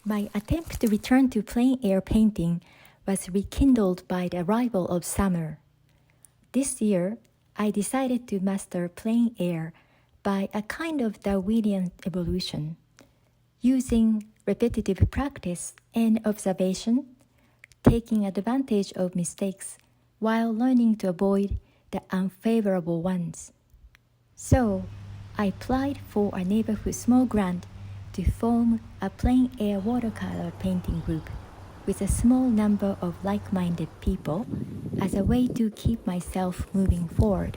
My attempt to return to plein air painting was rekindled by the arrival of summer. This year, I decided to master plein air by a kind of Darwinian evolution, using repetitive practice and observation, taking advantage of mistakes while learning to avoid the unfavorable ones. So, I applied for a neighborhood small grant to form a plein air watercolor painting group with a small number of like-minded people as a way to keep myself moving forward.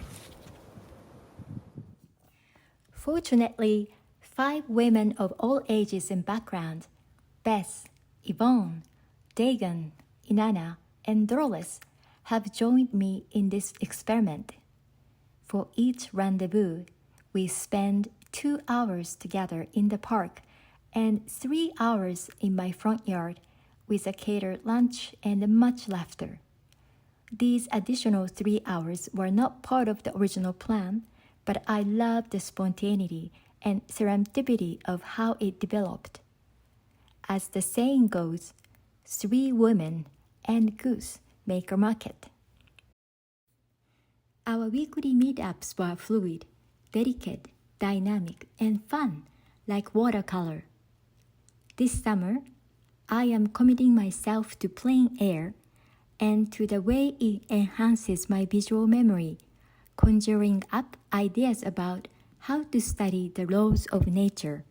Fortunately, 5 women of all ages and backgrounds, Beth, Yvonne, Dagan, Inanna, and Dolores, have joined me in this experiment. For each rendezvous, we spend 2 hours together in the park and 3 hours in my front yard with a catered lunch and much laughter. These additional 3 hours were not part of the original plan, but I loved the spontaneity and serendipity of how it developed. As the saying goes, 3 women and goose make a market. Our weekly meetups were fluid, delicate, dynamic, and fun, like watercolor. This summer, I am committing myself to plein air and to the way it enhances my visual memory, conjuring up ideas about how to study the laws of nature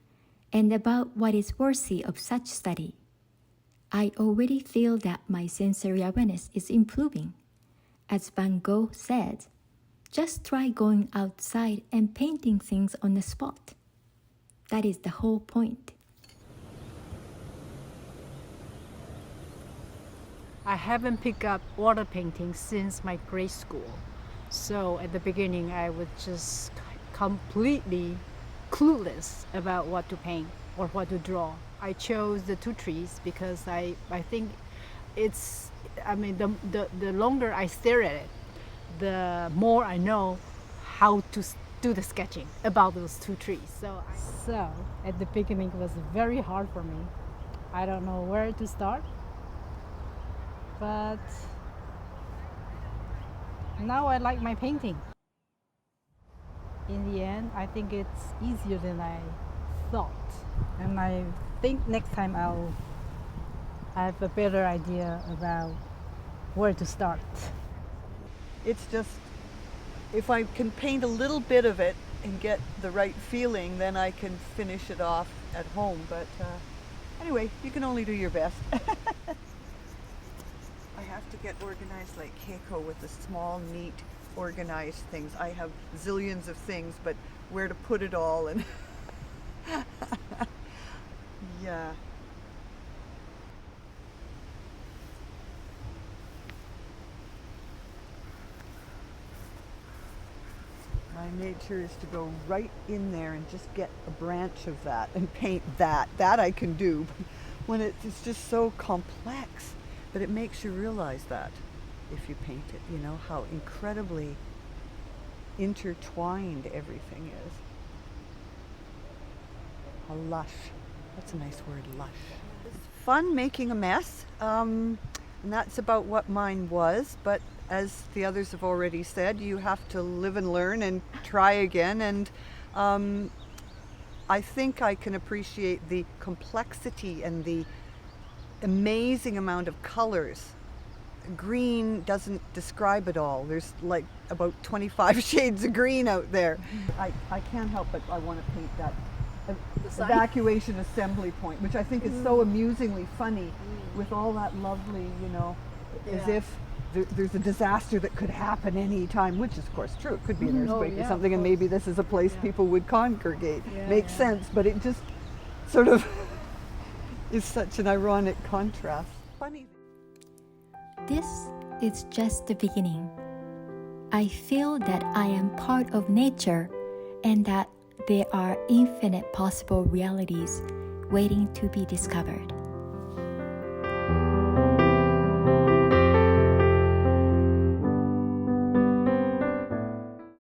and about what is worthy of such study. I already feel that my sensory awareness is improving. As Van Gogh said, just try going outside and painting things on the spot. That is the whole point. I haven't picked up water painting since my grade school. So at the beginning, I was just completely clueless about what to paint or what to draw. I chose the 2 trees because I think the longer I stare at it, the more I know how to do the sketching about those 2 trees. So at the beginning it was very hard for me. I don't know where to start, but now I like my painting. In the end, I think it's easier than I thought, and I think next time I'll have a better idea about where to start. It's just, if I can paint a little bit of it and get the right feeling, then I can finish it off at home. But anyway, you can only do your best. I have to get organized like Keiko with the small, neat, organized things. I have zillions of things, but where to put it all and yeah. My nature is to go right in there and just get a branch of that and paint that. That I can do. But when it's just so complex, but it makes you realize that if you paint it, you know, how incredibly intertwined everything is. A lush. That's a nice word, lush. It's fun making a mess, and that's about what mine was, but as the others have already said, you have to live and learn and try again, and I think I can appreciate the complexity and the amazing amount of colors. Green doesn't describe it all. There's like about 25 shades of green out there. I can't help but I want to paint that evacuation assembly point, which I think is so amusingly funny with all that lovely, you know, as if there's a disaster that could happen any time, which is of course true. It could be an earthquake or something, and maybe this is a place people would congregate. Makes sense, but it just sort of is such an ironic contrast. Funny. This is just the beginning. I feel that I am part of nature and that there are infinite possible realities waiting to be discovered.